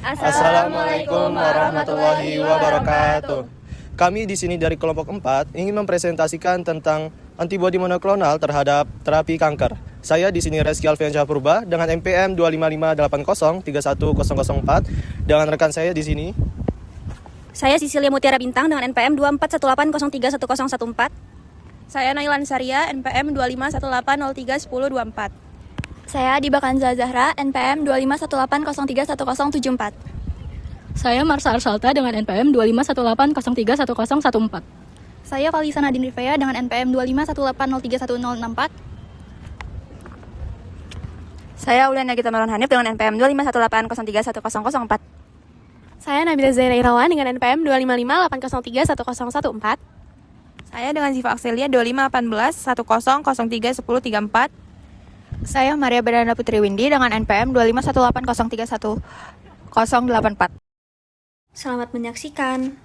Assalamualaikum warahmatullahi wabarakatuh. Kami di sini dari kelompok 4 ingin mempresentasikan tentang antibodi monoklonal terhadap terapi kanker. Saya di sini Reski Alfiansyah Purba dengan NPM 25580310004 dengan rekan saya di sini. Saya Sisilia Mutiara Bintang dengan NPM 2418031014. Saya Nailan Saria, NPM 2518031024. Saya Diba Kanza Zahra, NPM 2518031074. Saya Marsha Arsalta dengan NPM 2518031014. Saya Kalisa Nadine Rifea dengan NPM 2518031064. Saya Uliana Gita Melon Hanif dengan NPM 2518031004. Saya Nabila Zaira Irawan dengan NPM 25580310014. Saya dengan Ziva Akselia 251810031034. Saya Maria Bedana Putri Windy dengan NPM 258031084. Selamat menyaksikan.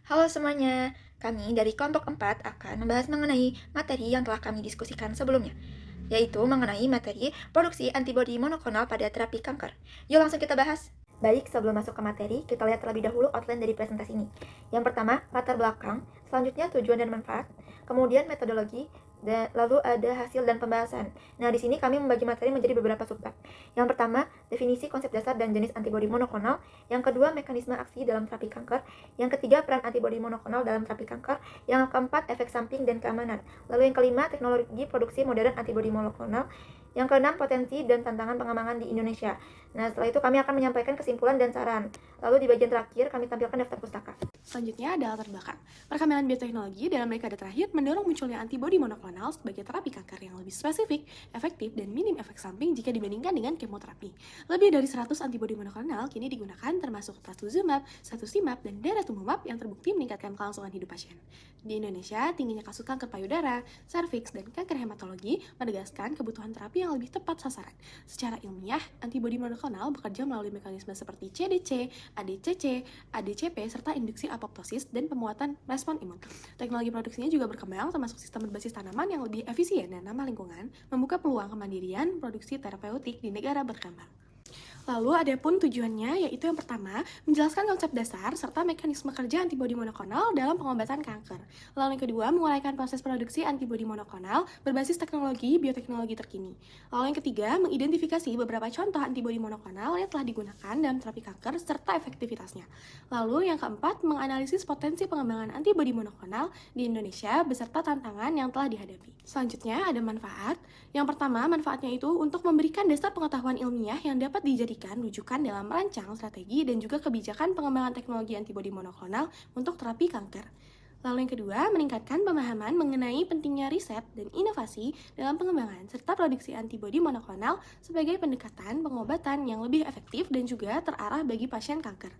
Halo semuanya, kami dari kelompok 4 akan membahas mengenai materi yang telah kami diskusikan sebelumnya, yaitu mengenai materi produksi antibodi monoklonal pada terapi kanker. Yuk langsung kita bahas. Baik, sebelum masuk ke materi, kita lihat terlebih dahulu outline dari presentasi ini. Yang pertama, latar belakang, selanjutnya tujuan dan manfaat, kemudian metodologi, dan lalu ada hasil dan pembahasan. Nah, di sini kami membagi materi menjadi beberapa subbab. Yang pertama, definisi konsep dasar dan jenis antibodi monoklonal. Yang kedua, mekanisme aksi dalam terapi kanker. Yang ketiga, peran antibodi monoklonal dalam terapi kanker. Yang keempat, efek samping dan keamanan. Lalu yang kelima, teknologi produksi modern antibodi monoklonal. Yang keenam, potensi dan tantangan pengembangan di Indonesia. Nah, setelah itu kami akan menyampaikan kesimpulan dan saran. Lalu di bagian terakhir, kami tampilkan daftar pustaka. Selanjutnya ada latar belakang. Perkembangan bioteknologi dalam dekade terakhir mendorong munculnya antibodi monoklonal sebagai terapi kanker yang lebih spesifik, efektif, dan minim efek samping jika dibandingkan dengan kemoterapi. Lebih dari 100 antibodi monoklonal kini digunakan termasuk trastuzumab, satusimab, dan daratumumab yang terbukti meningkatkan kelangsungan hidup pasien. Di Indonesia, tingginya kasus kanker payudara, serviks, dan kanker hematologi menegaskan kebutuhan terapi yang lebih tepat sasaran. Secara ilmiah, antibodi monoklonal bekerja melalui mekanisme seperti CDC, ADCC, ADCP, serta induksi apoptosis dan pemuatan respon imun. Teknologi produksinya juga berkembang termasuk sistem berbasis tanaman yang lebih efisien dan ramah lingkungan, membuka peluang kemandirian produksi terapeutik di negara berkembang. Lalu ada pun tujuannya, yaitu yang pertama, menjelaskan konsep dasar serta mekanisme kerja antibodi monoklonal dalam pengobatan kanker. Lalu yang kedua, menguraikan proses produksi antibodi monoklonal berbasis teknologi bioteknologi terkini. Lalu yang ketiga, mengidentifikasi beberapa contoh antibodi monoklonal yang telah digunakan dalam terapi kanker serta efektivitasnya. Lalu yang keempat, menganalisis potensi pengembangan antibodi monoklonal di Indonesia beserta tantangan yang telah dihadapi. Selanjutnya ada manfaat. Yang pertama, manfaatnya itu untuk memberikan dasar pengetahuan ilmiah yang dapat dijadikan rujukan dalam merancang strategi dan juga kebijakan pengembangan teknologi antibodi monoklonal untuk terapi kanker. Lalu yang kedua, meningkatkan pemahaman mengenai pentingnya riset dan inovasi dalam pengembangan serta produksi antibodi monoklonal sebagai pendekatan pengobatan yang lebih efektif dan juga terarah bagi pasien kanker.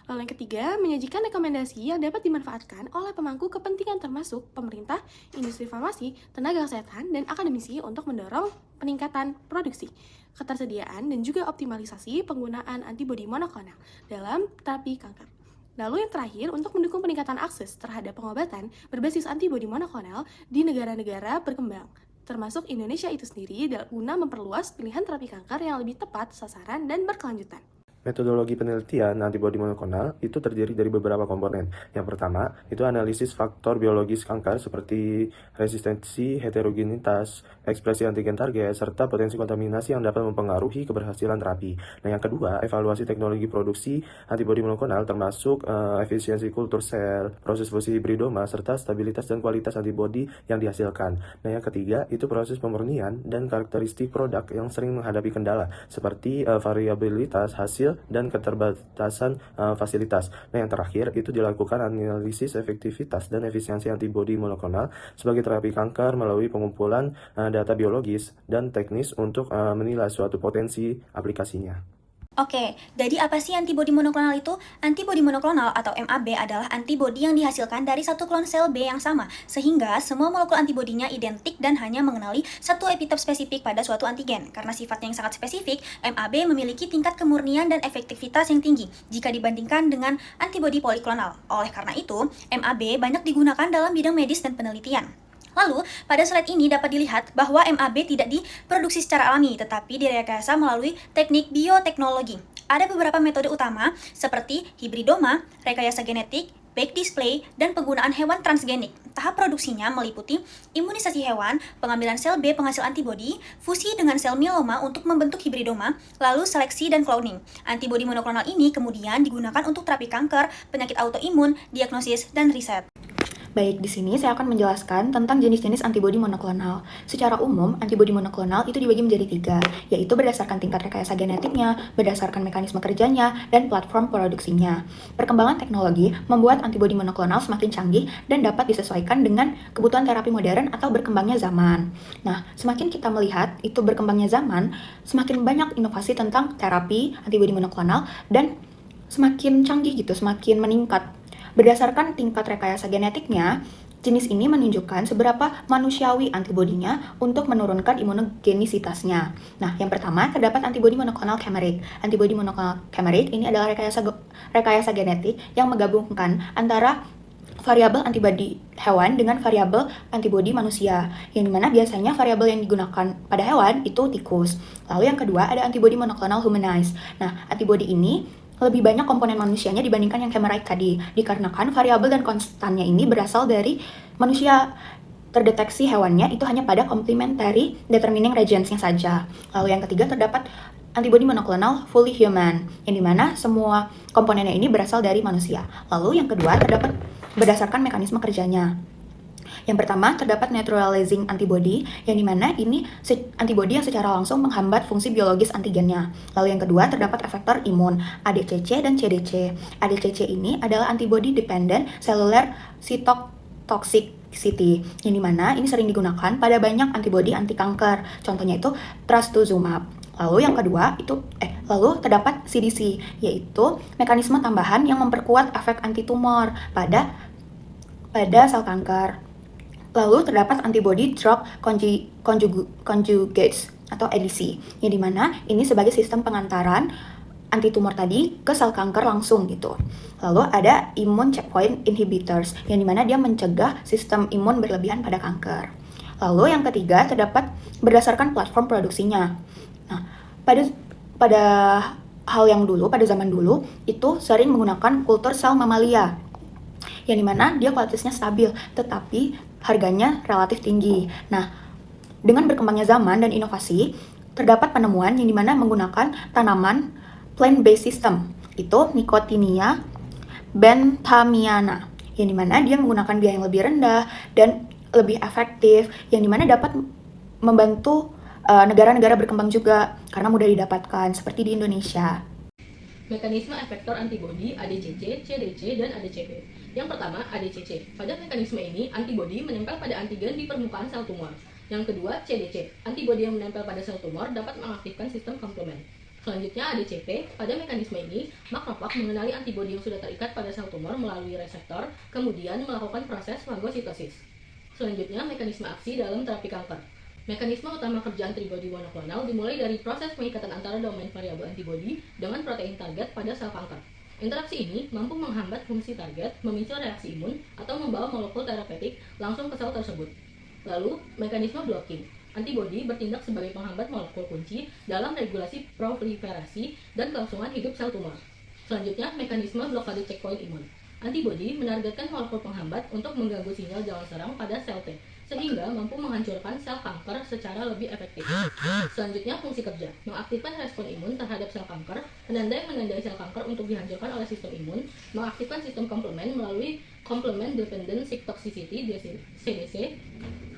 Lalu yang ketiga, menyajikan rekomendasi yang dapat dimanfaatkan oleh pemangku kepentingan termasuk pemerintah, industri farmasi, tenaga kesehatan, dan akademisi untuk mendorong peningkatan produksi, ketersediaan, dan juga optimalisasi penggunaan antibodi monoklonal dalam terapi kanker. Lalu yang terakhir, untuk mendukung peningkatan akses terhadap pengobatan berbasis antibodi monoklonal di negara-negara berkembang, termasuk Indonesia itu sendiri, guna memperluas pilihan terapi kanker yang lebih tepat, sasaran, dan berkelanjutan. Metodologi penelitian antibodi monoklonal itu terdiri dari beberapa komponen. Yang pertama, itu analisis faktor biologis kanker seperti resistensi, heterogenitas, ekspresi antigen target, serta potensi kontaminasi yang dapat mempengaruhi keberhasilan terapi. Nah, yang kedua, evaluasi teknologi produksi antibodi monoklonal termasuk efisiensi kultur sel, proses fusi hibridoma, serta stabilitas dan kualitas antibodi yang dihasilkan. Nah, yang ketiga, itu proses pemurnian dan karakteristik produk yang sering menghadapi kendala seperti variabilitas hasil dan keterbatasan fasilitas. Nah, yang terakhir itu dilakukan analisis efektivitas dan efisiensi antibodi monoklonal sebagai terapi kanker melalui pengumpulan data biologis dan teknis untuk menilai suatu potensi aplikasinya. Oke, jadi apa sih antibodi monoklonal itu? Antibodi monoklonal atau MAB adalah antibodi yang dihasilkan dari satu klon sel B yang sama, sehingga semua molekul antibodinya identik dan hanya mengenali satu epitop spesifik pada suatu antigen. Karena sifatnya yang sangat spesifik, MAB memiliki tingkat kemurnian dan efektivitas yang tinggi jika dibandingkan dengan antibodi poliklonal. Oleh karena itu, MAB banyak digunakan dalam bidang medis dan penelitian. Lalu, pada slide ini dapat dilihat bahwa MAB tidak diproduksi secara alami, tetapi direkayasa melalui teknik bioteknologi. Ada beberapa metode utama, seperti hibridoma, rekayasa genetik, back display, dan penggunaan hewan transgenik. Tahap produksinya meliputi imunisasi hewan, pengambilan sel B penghasil antibodi, fusi dengan sel mieloma untuk membentuk hibridoma, lalu seleksi dan cloning. Antibodi monoklonal ini kemudian digunakan untuk terapi kanker, penyakit autoimun, diagnosis, dan riset. Baik, di sini saya akan menjelaskan tentang jenis-jenis antibodi monoklonal. Secara umum, antibodi monoklonal itu dibagi menjadi 3, yaitu berdasarkan tingkat rekayasa genetiknya, berdasarkan mekanisme kerjanya, dan platform produksinya. Perkembangan teknologi membuat antibodi monoklonal semakin canggih dan dapat disesuaikan dengan kebutuhan terapi modern atau berkembangnya zaman. Nah, semakin kita melihat itu berkembangnya zaman, semakin banyak inovasi tentang terapi antibodi monoklonal dan semakin canggih gitu, semakin meningkat. Berdasarkan tingkat rekayasa genetiknya, jenis ini menunjukkan seberapa manusiawi antibodinya untuk menurunkan imunogenisitasnya. Nah, yang pertama terdapat antibodi monoklonal chimeric. Antibodi monoklonal chimeric ini adalah rekayasa genetik yang menggabungkan antara variabel antibodi hewan dengan variabel antibodi manusia, yang dimana biasanya variabel yang digunakan pada hewan itu tikus. Lalu yang kedua ada antibodi monoklonal humanized. Nah, antibodi ini lebih banyak komponen manusianya dibandingkan yang chimeric tadi, dikarenakan variabel dan konstannya ini berasal dari manusia. Terdeteksi hewannya itu hanya pada complementary determining reagents-nya saja. Lalu yang ketiga terdapat antibodi monoklonal fully human, yang dimana semua komponennya ini berasal dari manusia. Lalu yang kedua terdapat berdasarkan mekanisme kerjanya. Yang pertama terdapat neutralizing antibody, yang dimana ini antibodi yang secara langsung menghambat fungsi biologis antigennya. Lalu yang kedua terdapat efektor imun, ADCC dan CDC. ADCC ini adalah antibody dependent cellular cytotoxicity, yang dimana ini sering digunakan pada banyak antibodi anti kanker. Contohnya itu trastuzumab. Lalu yang kedua lalu terdapat CDC, yaitu mekanisme tambahan yang memperkuat efek antitumor pada sel kanker. Lalu terdapat antibody drug conjugates atau ADC, yang dimana ini sebagai sistem pengantaran antitumor tadi ke sel kanker langsung gitu. Lalu ada immune checkpoint inhibitors, yang dimana dia mencegah sistem imun berlebihan pada kanker. Lalu yang ketiga terdapat berdasarkan platform produksinya. Nah, pada zaman dulu itu sering menggunakan kultur sel mamalia, yang dimana dia kualitasnya stabil, tetapi harganya relatif tinggi. Nah, dengan berkembangnya zaman dan inovasi, terdapat penemuan yang dimana menggunakan tanaman plant-based system, itu Nicotiana benthamiana, yang dimana dia menggunakan biaya yang lebih rendah dan lebih efektif, yang dimana dapat membantu negara-negara berkembang juga karena mudah didapatkan, seperti di Indonesia. Mekanisme efektor antibodi ADCC, CDC, dan ADCP. Yang pertama, ADCC. Pada mekanisme ini, antibodi menempel pada antigen di permukaan sel tumor. Yang kedua, CDC. Antibodi yang menempel pada sel tumor dapat mengaktifkan sistem komplement. Selanjutnya, ADCP. Pada mekanisme ini, makrofag mengenali antibodi yang sudah terikat pada sel tumor melalui reseptor, kemudian melakukan proses fagositosis. Selanjutnya, mekanisme aksi dalam terapi kanker. Mekanisme utama kerja antibodi monoklonal dimulai dari proses pengikatan antara domain variabel antibodi dengan protein target pada sel kanker. Interaksi ini mampu menghambat fungsi target, memicu reaksi imun, atau membawa molekul terapeutik langsung ke sel tersebut. Lalu, mekanisme blocking. Antibodi bertindak sebagai penghambat molekul kunci dalam regulasi proliferasi dan kelangsungan hidup sel tumor. Selanjutnya, mekanisme blokade checkpoint imun. Antibodi menargetkan molekul penghambat untuk mengganggu sinyal jalan serang pada sel T, sehingga mampu menghancurkan sel kanker secara lebih efektif. Selanjutnya, fungsi kerja. Mengaktifkan respon imun terhadap sel kanker, penanda yang menandai sel kanker untuk dihancurkan oleh sistem imun, mengaktifkan sistem komplement melalui complement dependent cytotoxicity CDC,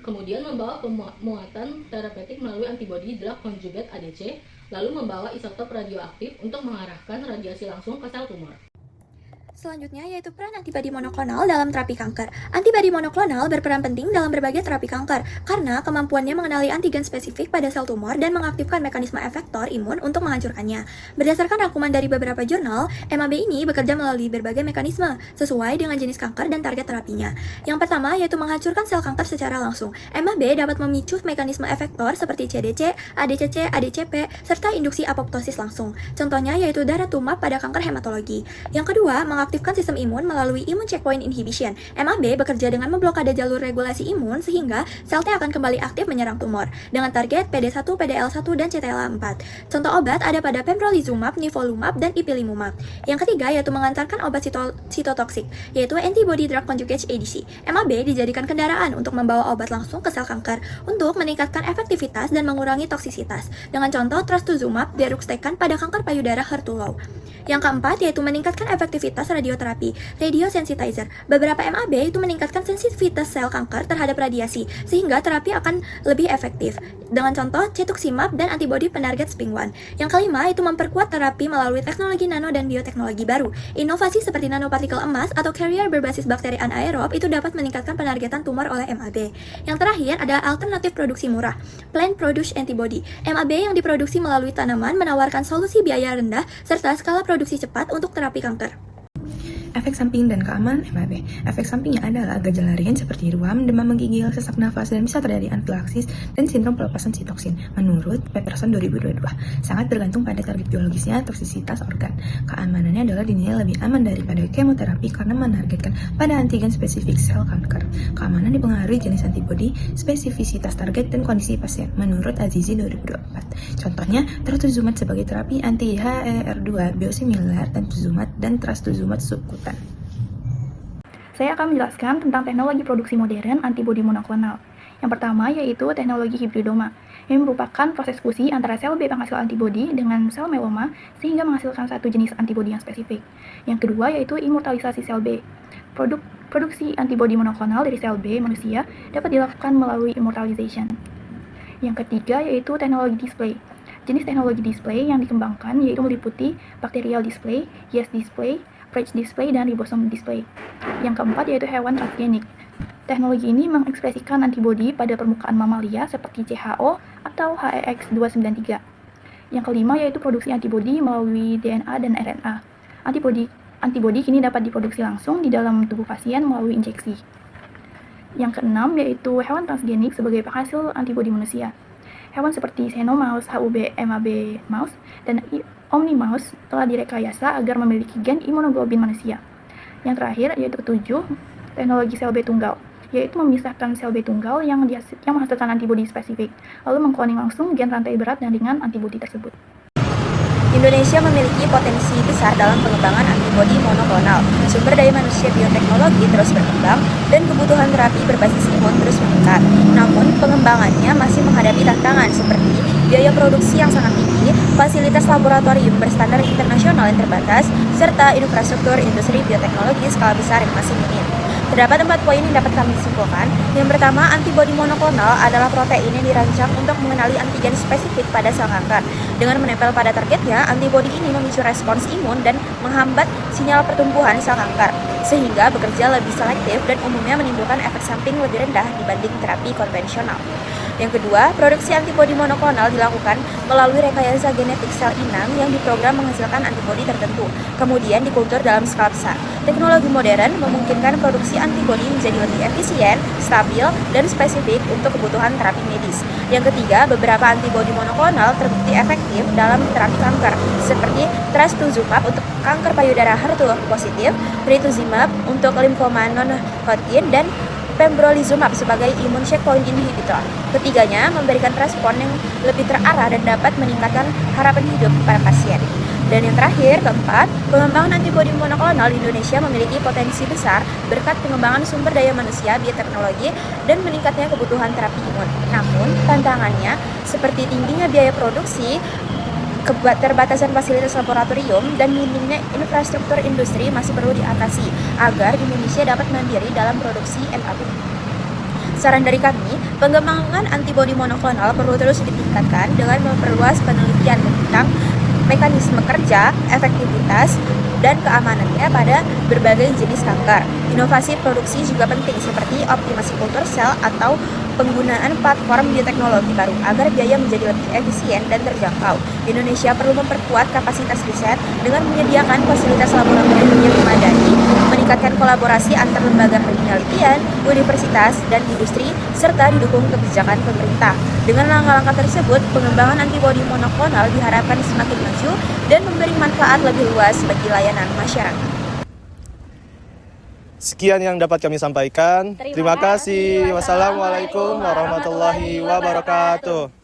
kemudian membawa pemuatan terapeutik melalui antibody drug conjugate ADC, lalu membawa isotop radioaktif untuk mengarahkan radiasi langsung ke sel tumor. Selanjutnya yaitu peran antibodi monoklonal dalam terapi kanker. Antibodi monoklonal berperan penting dalam berbagai terapi kanker karena kemampuannya mengenali antigen spesifik pada sel tumor dan mengaktifkan mekanisme efektor imun untuk menghancurkannya. Berdasarkan rangkuman dari beberapa jurnal, MAB ini bekerja melalui berbagai mekanisme sesuai dengan jenis kanker dan target terapinya. Yang pertama yaitu menghancurkan sel kanker secara langsung. MAB dapat memicu mekanisme efektor seperti CDC, ADCC, ADCP, serta induksi apoptosis langsung. Contohnya yaitu daratumab pada kanker hematologi. Yang kedua, mengaktifkan mengaktifkan sistem imun melalui immune checkpoint inhibition. MAB bekerja dengan memblokade jalur regulasi imun sehingga sel T akan kembali aktif menyerang tumor dengan target PD1, PDL1, dan CTLA4. Contoh obat ada pada pembrolizumab, nivolumab, dan ipilimumab. Yang ketiga yaitu mengantarkan obat sitotoksik, yaitu antibody drug conjugate ADC. MAB dijadikan kendaraan untuk membawa obat langsung ke sel kanker untuk meningkatkan efektivitas dan mengurangi toksisitas. Dengan contoh trastuzumab deruxtecan pada kanker payudara HER2-low. Yang keempat yaitu meningkatkan efektivitas radioterapi, radiosensitizer. Beberapa MAB itu meningkatkan sensitivitas sel kanker terhadap radiasi, sehingga terapi akan lebih efektif. Dengan contoh cetuximab dan antibodi penarget SPINK1. Yang kelima itu memperkuat terapi melalui teknologi nano dan bioteknologi baru. Inovasi seperti nanopartikel emas atau carrier berbasis bakteri anaerob itu dapat meningkatkan penargetan tumor oleh MAB. Yang terakhir adalah alternatif produksi murah, plant produced antibody. MAB yang diproduksi melalui tanaman menawarkan solusi biaya rendah serta skala produksi cepat untuk terapi kanker. Efek samping dan keamanan MAB. Efek sampingnya adalah gejala ringan seperti ruam, demam menggigil, sesak nafas, dan bisa terjadi anafilaksis dan sindrom pelepasan sitoksin. Menurut Peterson 2022, sangat bergantung pada target biologisnya, toksisitas organ. Keamanannya adalah dinilai lebih aman daripada kemoterapi karena menargetkan pada antigen spesifik sel kanker. Keamanan dipengaruhi jenis antibodi, spesifisitas target, dan kondisi pasien. Menurut Azizi 2024, contohnya trastuzumab sebagai terapi anti HER2 biosimilar dan trastuzumab subkutan. Saya akan menjelaskan tentang teknologi produksi modern antibodi monoklonal. Yang pertama yaitu teknologi hibridoma, yang merupakan proses fusi antara sel B penghasil antibodi dengan sel myeloma sehingga menghasilkan satu jenis antibodi yang spesifik. Yang kedua yaitu immortalisasi sel B. Produksi antibodi monoklonal dari sel B manusia dapat dilakukan melalui immortalization. Yang ketiga yaitu teknologi display. Jenis teknologi display yang dikembangkan yaitu meliputi bacterial display, yeast display, phage display, dan ribosom display. Yang keempat yaitu hewan transgenik. Teknologi ini mengekspresikan antibodi pada permukaan mamalia seperti CHO atau HEX293. Yang kelima yaitu produksi antibodi melalui DNA dan RNA. Antibodi kini dapat diproduksi langsung di dalam tubuh pasien melalui injeksi. Yang keenam yaitu hewan transgenik sebagai penghasil antibodi manusia. Hewan seperti Xenomouse, HUB, MAB mouse, dan Omnimouse telah direkayasa agar memiliki gen imunoglobin manusia. Yang terakhir yaitu ketujuh, teknologi sel B tunggal, yaitu memisahkan sel B tunggal yang menghasilkan antibodi spesifik, lalu mengkloning langsung gen rantai berat dan ringan antibodi tersebut. Indonesia memiliki potensi besar dalam pengembangan antibodi monoklonal. Sumber daya manusia bioteknologi terus berkembang dan kebutuhan terapi berbasis imun terus meningkat. Namun, pengembangannya masih menghadapi tantangan seperti biaya produksi yang sangat tinggi, fasilitas laboratorium berstandar internasional yang terbatas, serta infrastruktur industri bioteknologi skala besar yang masih minim. Terdapat 4 poin yang dapat kami simpulkan. Yang pertama, antibodi monoklonal adalah protein yang dirancang untuk mengenali antigen spesifik pada sel kanker. Dengan menempel pada targetnya, antibodi ini memicu respons imun dan menghambat sinyal pertumbuhan sel kanker, sehingga bekerja lebih selektif dan umumnya menimbulkan efek samping lebih rendah dibanding terapi konvensional. Yang kedua, produksi antibodi monoklonal dilakukan melalui rekayasa genetik sel inang yang diprogram menghasilkan antibodi tertentu, kemudian dikultur dalam skala besar. Teknologi modern memungkinkan produksi antibodi menjadi lebih efisien, stabil, dan spesifik untuk kebutuhan terapi medis. Yang ketiga, beberapa antibodi monoklonal terbukti efektif dalam terapi kanker, seperti trastuzumab untuk kanker payudara HER2 positif, rituximab untuk limfoma non-Hodgkin, dan pembrolizumab sebagai immune checkpoint inhibitor. Ketiganya memberikan respon yang lebih terarah dan dapat meningkatkan harapan hidup para pasien. Dan yang terakhir, keempat, pengembangan antibodi monoklonal di Indonesia memiliki potensi besar berkat pengembangan sumber daya manusia, bioteknologi, dan meningkatnya kebutuhan terapi imun. Namun, tantangannya seperti tingginya biaya produksi, keterbatasan fasilitas laboratorium, dan minimnya infrastruktur industri masih perlu diatasi agar Indonesia dapat mandiri dalam produksi MAB. Saran dari kami, pengembangan antibodi monoklonal perlu terus ditingkatkan dengan memperluas penelitian tentang mekanisme kerja, efektivitas, dan keamanannya pada berbagai jenis kanker. Inovasi produksi juga penting seperti optimasi kultur sel atau penggunaan platform bioteknologi baru agar biaya menjadi lebih efisien dan terjangkau. Indonesia perlu memperkuat kapasitas riset dengan menyediakan fasilitas laboratorium yang memadai, meningkatkan kolaborasi antar lembaga penelitian, universitas, dan industri, serta didukung kebijakan pemerintah. Dengan langkah-langkah tersebut, pengembangan antibodi monoklonal diharapkan semakin maju dan memberi manfaat lebih luas bagi layanan masyarakat. Sekian yang dapat kami sampaikan. Terima kasih. Wassalamualaikum warahmatullahi wabarakatuh.